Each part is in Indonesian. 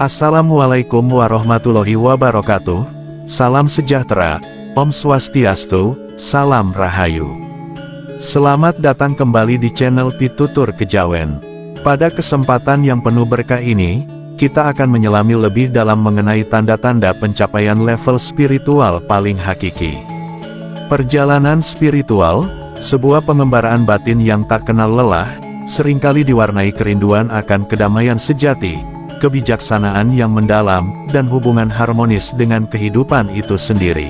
Assalamualaikum warahmatullahi wabarakatuh. Salam sejahtera, Om Swastiastu, Salam Rahayu. Selamat datang kembali di channel Pitutur Kejawen. Pada kesempatan yang penuh berkah ini, kita akan menyelami lebih dalam mengenai tanda-tanda pencapaian level spiritual paling hakiki. Perjalanan spiritual, sebuah pengembaraan batin yang tak kenal lelah, seringkali diwarnai kerinduan akan kedamaian sejati, kebijaksanaan yang mendalam, dan hubungan harmonis dengan kehidupan itu sendiri.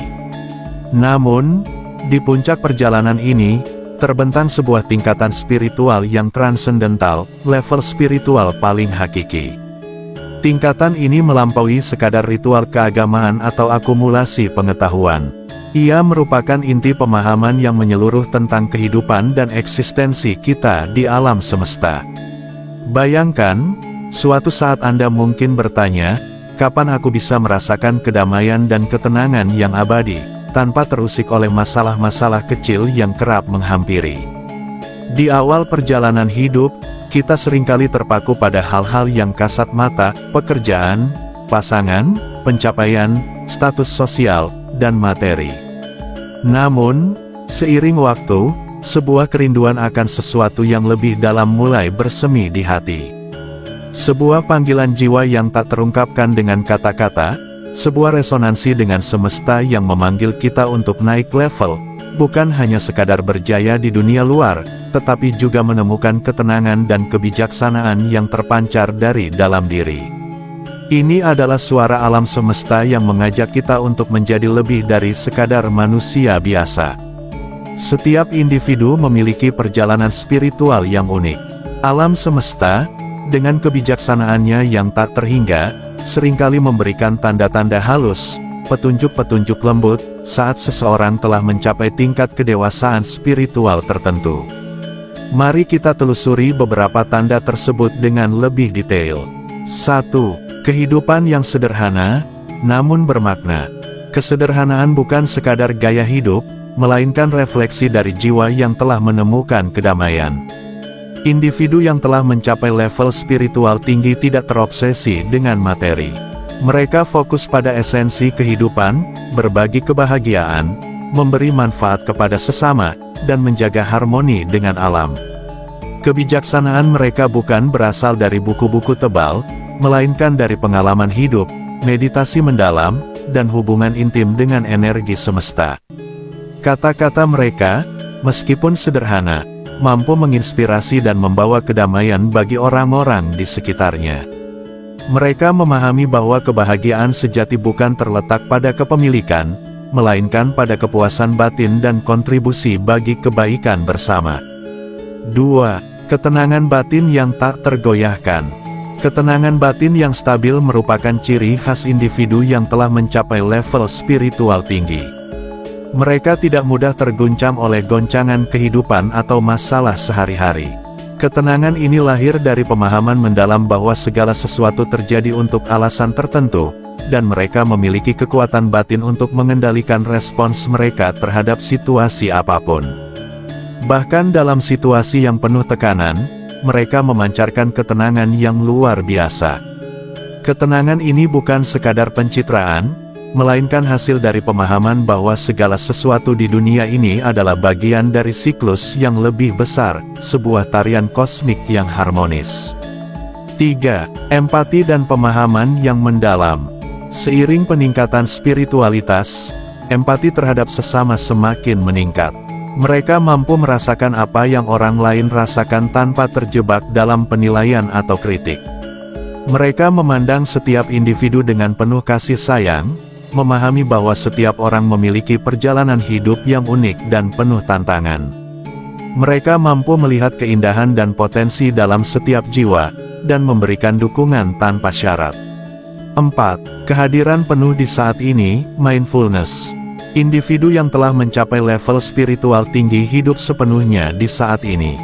Namun, di puncak perjalanan ini, terbentang sebuah tingkatan spiritual yang transendental, level spiritual paling hakiki. Tingkatan ini melampaui sekadar ritual keagamaan atau akumulasi pengetahuan. Ia merupakan inti pemahaman yang menyeluruh tentang kehidupan dan eksistensi kita di alam semesta. Bayangkan, suatu saat Anda mungkin bertanya, kapan aku bisa merasakan kedamaian dan ketenangan yang abadi, tanpa terusik oleh masalah-masalah kecil yang kerap menghampiri. Di awal perjalanan hidup, kita seringkali terpaku pada hal-hal yang kasat mata, pekerjaan, pasangan, pencapaian, status sosial, dan materi. Namun, seiring waktu, sebuah kerinduan akan sesuatu yang lebih dalam mulai bersemi di hati. Sebuah panggilan jiwa yang tak terungkapkan dengan kata-kata, sebuah resonansi dengan semesta yang memanggil kita untuk naik level, bukan hanya sekadar berjaya di dunia luar, tetapi juga menemukan ketenangan dan kebijaksanaan yang terpancar dari dalam diri. Ini adalah suara alam semesta yang mengajak kita untuk menjadi lebih dari sekadar manusia biasa. Setiap individu memiliki perjalanan spiritual yang unik. Alam semesta, dengan kebijaksanaannya yang tak terhingga, seringkali memberikan tanda-tanda halus, petunjuk-petunjuk lembut, saat seseorang telah mencapai tingkat kedewasaan spiritual tertentu. Mari kita telusuri beberapa tanda tersebut dengan lebih detail. 1. Kehidupan yang sederhana, namun bermakna. Kesederhanaan bukan sekadar gaya hidup, melainkan refleksi dari jiwa yang telah menemukan kedamaian. Individu yang telah mencapai level spiritual tinggi tidak terobsesi dengan materi. Mereka fokus pada esensi kehidupan, berbagi kebahagiaan, memberi manfaat kepada sesama, dan menjaga harmoni dengan alam. Kebijaksanaan mereka bukan berasal dari buku-buku tebal, melainkan dari pengalaman hidup, meditasi mendalam, dan hubungan intim dengan energi semesta. Kata-kata mereka, meskipun sederhana, mampu menginspirasi dan membawa kedamaian bagi orang-orang di sekitarnya. Mereka memahami bahwa kebahagiaan sejati bukan terletak pada kepemilikan, melainkan pada kepuasan batin dan kontribusi bagi kebaikan bersama. 2. Ketenangan batin yang tak tergoyahkan. Ketenangan batin yang stabil merupakan ciri khas individu yang telah mencapai level spiritual tinggi. Mereka tidak mudah terguncang oleh goncangan kehidupan atau masalah sehari-hari. Ketenangan ini lahir dari pemahaman mendalam bahwa segala sesuatu terjadi untuk alasan tertentu, dan mereka memiliki kekuatan batin untuk mengendalikan respons mereka terhadap situasi apapun. Bahkan dalam situasi yang penuh tekanan, mereka memancarkan ketenangan yang luar biasa. Ketenangan ini bukan sekadar pencitraan, melainkan hasil dari pemahaman bahwa segala sesuatu di dunia ini adalah bagian dari siklus yang lebih besar, sebuah tarian kosmik yang harmonis. 3. Empati dan pemahaman yang mendalam. Seiring peningkatan spiritualitas, empati terhadap sesama semakin meningkat. Mereka mampu merasakan apa yang orang lain rasakan tanpa terjebak dalam penilaian atau kritik. Mereka memandang setiap individu dengan penuh kasih sayang, memahami bahwa setiap orang memiliki perjalanan hidup yang unik dan penuh tantangan. Mereka mampu melihat keindahan dan potensi dalam setiap jiwa, dan memberikan dukungan tanpa syarat. 4. Kehadiran penuh di saat ini, mindfulness. Individu yang telah mencapai level spiritual tinggi hidup sepenuhnya di saat ini.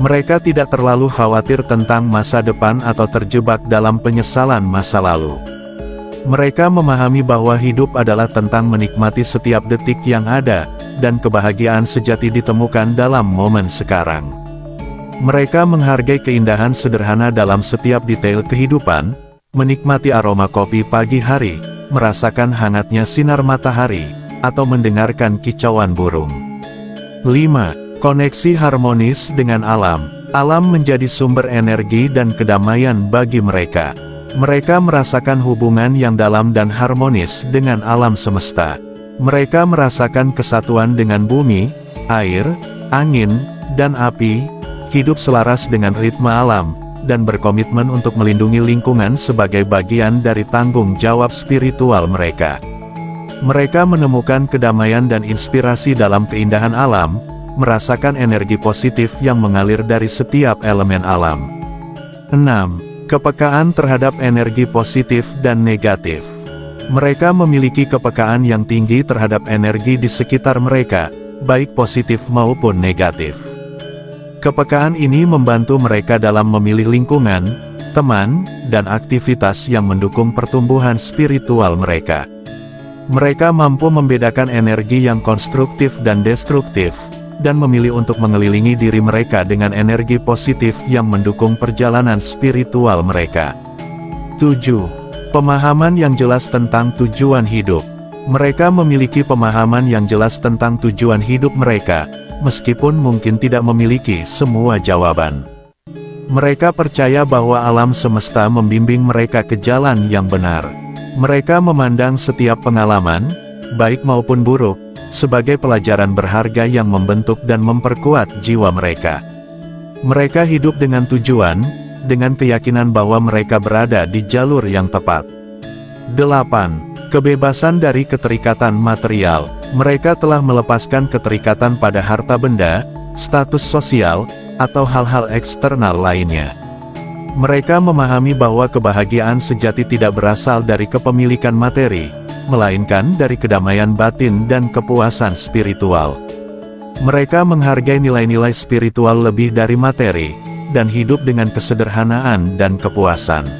Mereka tidak terlalu khawatir tentang masa depan atau terjebak dalam penyesalan masa lalu. Mereka memahami bahwa hidup adalah tentang menikmati setiap detik yang ada, dan kebahagiaan sejati ditemukan dalam momen sekarang. Mereka menghargai keindahan sederhana dalam setiap detail kehidupan, menikmati aroma kopi pagi hari, merasakan hangatnya sinar matahari, atau mendengarkan kicauan burung. 5. Koneksi harmonis dengan alam. Alam menjadi sumber energi dan kedamaian bagi mereka. Mereka merasakan hubungan yang dalam dan harmonis dengan alam semesta. Mereka merasakan kesatuan dengan bumi, air, angin, dan api, hidup selaras dengan ritme alam, dan berkomitmen untuk melindungi lingkungan sebagai bagian dari tanggung jawab spiritual mereka. Mereka menemukan kedamaian dan inspirasi dalam keindahan alam, merasakan energi positif yang mengalir dari setiap elemen alam. 6. Kepekaan terhadap energi positif dan negatif. Mereka memiliki kepekaan yang tinggi terhadap energi di sekitar mereka, baik positif maupun negatif. Kepekaan ini membantu mereka dalam memilih lingkungan, teman, dan aktivitas yang mendukung pertumbuhan spiritual mereka. Mereka mampu membedakan energi yang konstruktif dan destruktif, dan memilih untuk mengelilingi diri mereka dengan energi positif yang mendukung perjalanan spiritual mereka. 7. Pemahaman yang jelas tentang tujuan hidup. Mereka memiliki pemahaman yang jelas tentang tujuan hidup mereka, meskipun mungkin tidak memiliki semua jawaban. Mereka percaya bahwa alam semesta membimbing mereka ke jalan yang benar. Mereka memandang setiap pengalaman, baik maupun buruk, sebagai pelajaran berharga yang membentuk dan memperkuat jiwa mereka. Mereka hidup dengan tujuan, dengan keyakinan bahwa mereka berada di jalur yang tepat. 8. Kebebasan dari keterikatan material. Mereka telah melepaskan keterikatan pada harta benda, status sosial, atau hal-hal eksternal lainnya. Mereka memahami bahwa kebahagiaan sejati tidak berasal dari kepemilikan materi, melainkan dari kedamaian batin dan kepuasan spiritual. Mereka menghargai nilai-nilai spiritual lebih dari materi, dan hidup dengan kesederhanaan dan kepuasan.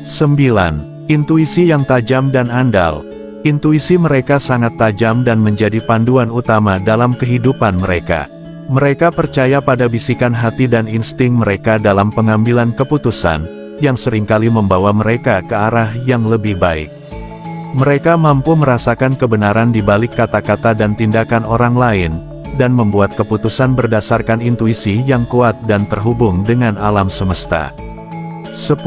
9. Intuisi yang tajam dan andal. Intuisi mereka sangat tajam dan menjadi panduan utama dalam kehidupan mereka. Mereka percaya pada bisikan hati dan insting mereka dalam pengambilan keputusan, yang seringkali membawa mereka ke arah yang lebih baik. Mereka mampu merasakan kebenaran di balik kata-kata dan tindakan orang lain, dan membuat keputusan berdasarkan intuisi yang kuat dan terhubung dengan alam semesta. 10.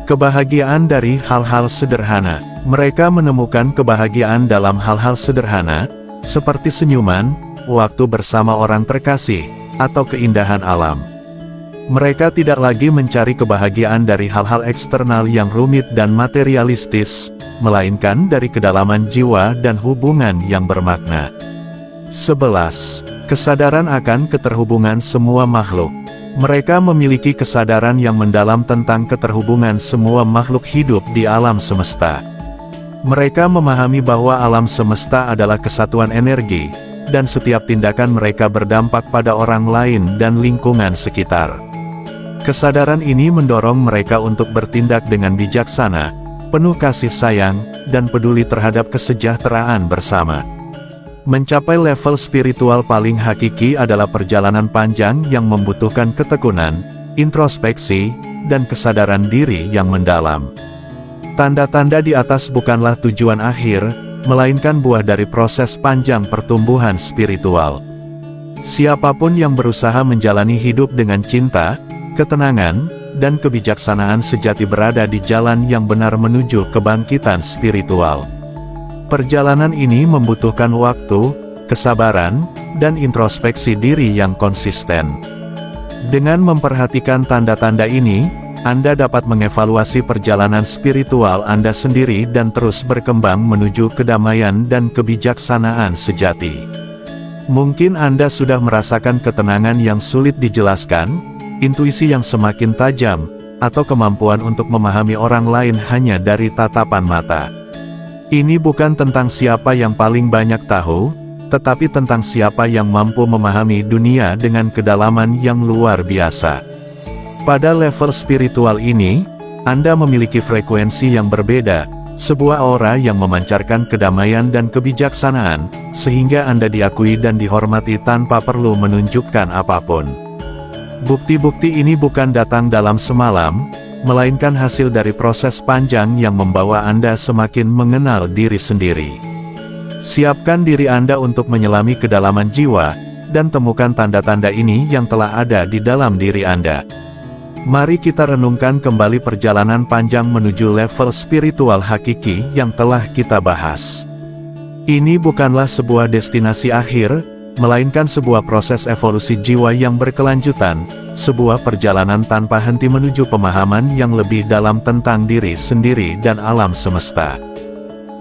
Kebahagiaan dari hal-hal sederhana. Mereka menemukan kebahagiaan dalam hal-hal sederhana, seperti senyuman, waktu bersama orang terkasih, atau keindahan alam. Mereka tidak lagi mencari kebahagiaan dari hal-hal eksternal yang rumit dan materialistis, melainkan dari kedalaman jiwa dan hubungan yang bermakna. 11. Kesadaran akan keterhubungan semua makhluk. Mereka memiliki kesadaran yang mendalam tentang keterhubungan semua makhluk hidup di alam semesta. Mereka memahami bahwa alam semesta adalah kesatuan energi, dan setiap tindakan mereka berdampak pada orang lain dan lingkungan sekitar. Kesadaran ini mendorong mereka untuk bertindak dengan bijaksana, penuh kasih sayang, dan peduli terhadap kesejahteraan bersama. Mencapai level spiritual paling hakiki adalah perjalanan panjang yang membutuhkan ketekunan, introspeksi, dan kesadaran diri yang mendalam. Tanda-tanda di atas bukanlah tujuan akhir, melainkan buah dari proses panjang pertumbuhan spiritual. Siapapun yang berusaha menjalani hidup dengan cinta, ketenangan, dan kebijaksanaan sejati berada di jalan yang benar menuju kebangkitan spiritual. Perjalanan ini membutuhkan waktu, kesabaran, dan introspeksi diri yang konsisten. Dengan memperhatikan tanda-tanda ini, Anda dapat mengevaluasi perjalanan spiritual Anda sendiri dan terus berkembang menuju kedamaian dan kebijaksanaan sejati. Mungkin Anda sudah merasakan ketenangan yang sulit dijelaskan, intuisi yang semakin tajam, atau kemampuan untuk memahami orang lain hanya dari tatapan mata. Ini bukan tentang siapa yang paling banyak tahu, tetapi tentang siapa yang mampu memahami dunia dengan kedalaman yang luar biasa. Pada level spiritual ini, Anda memiliki frekuensi yang berbeda, sebuah aura yang memancarkan kedamaian dan kebijaksanaan, sehingga Anda diakui dan dihormati tanpa perlu menunjukkan apapun. Bukti-bukti ini bukan datang dalam semalam, melainkan hasil dari proses panjang yang membawa Anda semakin mengenal diri sendiri. Siapkan diri Anda untuk menyelami kedalaman jiwa, dan temukan tanda-tanda ini yang telah ada di dalam diri Anda. Mari kita renungkan kembali perjalanan panjang menuju level spiritual hakiki yang telah kita bahas. Ini bukanlah sebuah destinasi akhir, melainkan sebuah proses evolusi jiwa yang berkelanjutan, sebuah perjalanan tanpa henti menuju pemahaman yang lebih dalam tentang diri sendiri dan alam semesta.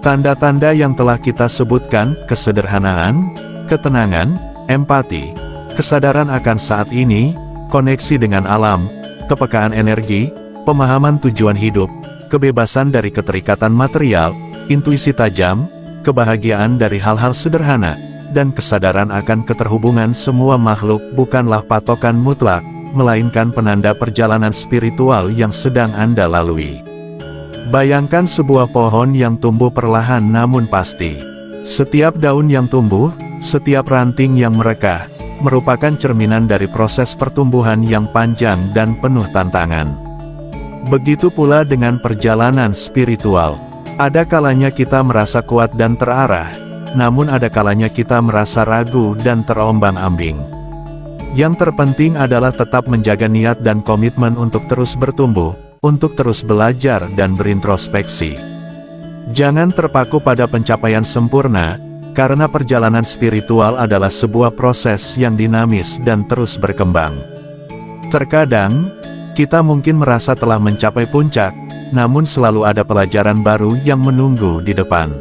Tanda-tanda yang telah kita sebutkan, kesederhanaan, ketenangan, empati, kesadaran akan saat ini, koneksi dengan alam, kepekaan energi, pemahaman tujuan hidup, kebebasan dari keterikatan material, intuisi tajam, kebahagiaan dari hal-hal sederhana, dan kesadaran akan keterhubungan semua makhluk bukanlah patokan mutlak, melainkan penanda perjalanan spiritual yang sedang Anda lalui. Bayangkan sebuah pohon yang tumbuh perlahan namun pasti. Setiap daun yang tumbuh, setiap ranting yang merekah, merupakan cerminan dari proses pertumbuhan yang panjang dan penuh tantangan. Begitu pula dengan perjalanan spiritual. Ada kalanya kita merasa kuat dan terarah, namun ada kalanya kita merasa ragu dan terombang-ambing. Yang terpenting adalah tetap menjaga niat dan komitmen untuk terus bertumbuh, untuk terus belajar dan berintrospeksi. Jangan terpaku pada pencapaian sempurna, karena perjalanan spiritual adalah sebuah proses yang dinamis dan terus berkembang. Terkadang, kita mungkin merasa telah mencapai puncak, namun selalu ada pelajaran baru yang menunggu di depan.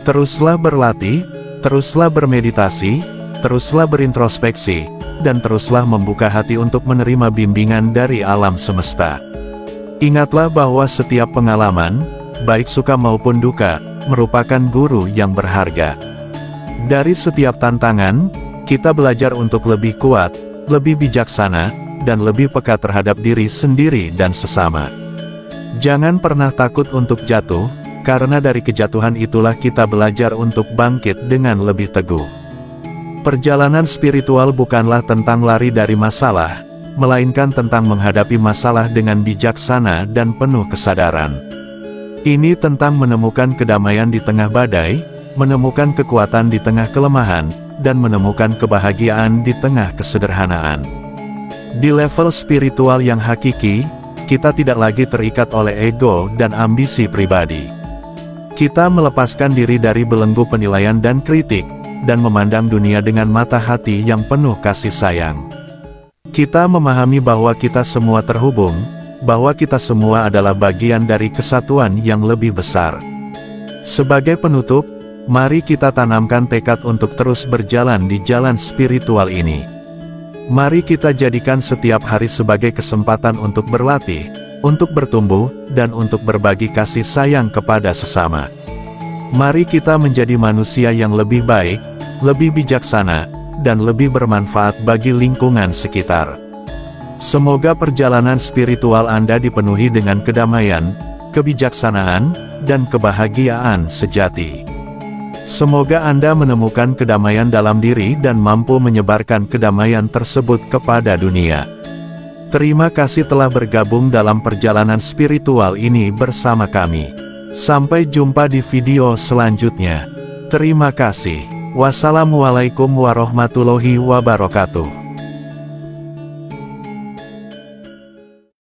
Teruslah berlatih, teruslah bermeditasi, teruslah berintrospeksi, dan teruslah membuka hati untuk menerima bimbingan dari alam semesta. Ingatlah bahwa setiap pengalaman, baik suka maupun duka, merupakan guru yang berharga. Dari setiap tantangan, kita belajar untuk lebih kuat, lebih bijaksana, dan lebih peka terhadap diri sendiri dan sesama. Jangan pernah takut untuk jatuh, karena dari kejatuhan itulah kita belajar untuk bangkit dengan lebih teguh. Perjalanan spiritual bukanlah tentang lari dari masalah, melainkan tentang menghadapi masalah dengan bijaksana dan penuh kesadaran. Ini tentang menemukan kedamaian di tengah badai, menemukan kekuatan di tengah kelemahan, dan menemukan kebahagiaan di tengah kesederhanaan. Di level spiritual yang hakiki, kita tidak lagi terikat oleh ego dan ambisi pribadi. Kita melepaskan diri dari belenggu penilaian dan kritik, dan memandang dunia dengan mata hati yang penuh kasih sayang. Kita memahami bahwa kita semua terhubung, bahwa kita semua adalah bagian dari kesatuan yang lebih besar. Sebagai penutup, mari kita tanamkan tekad untuk terus berjalan di jalan spiritual ini. Mari kita jadikan setiap hari sebagai kesempatan untuk berlatih, untuk bertumbuh, dan untuk berbagi kasih sayang kepada sesama. Mari kita menjadi manusia yang lebih baik, lebih bijaksana, dan lebih bermanfaat bagi lingkungan sekitar. Semoga perjalanan spiritual Anda dipenuhi dengan kedamaian, kebijaksanaan, dan kebahagiaan sejati. Semoga Anda menemukan kedamaian dalam diri dan mampu menyebarkan kedamaian tersebut kepada dunia. Terima kasih telah bergabung dalam perjalanan spiritual ini bersama kami. Sampai jumpa di video selanjutnya. Terima kasih. Wassalamualaikum warahmatullahi wabarakatuh.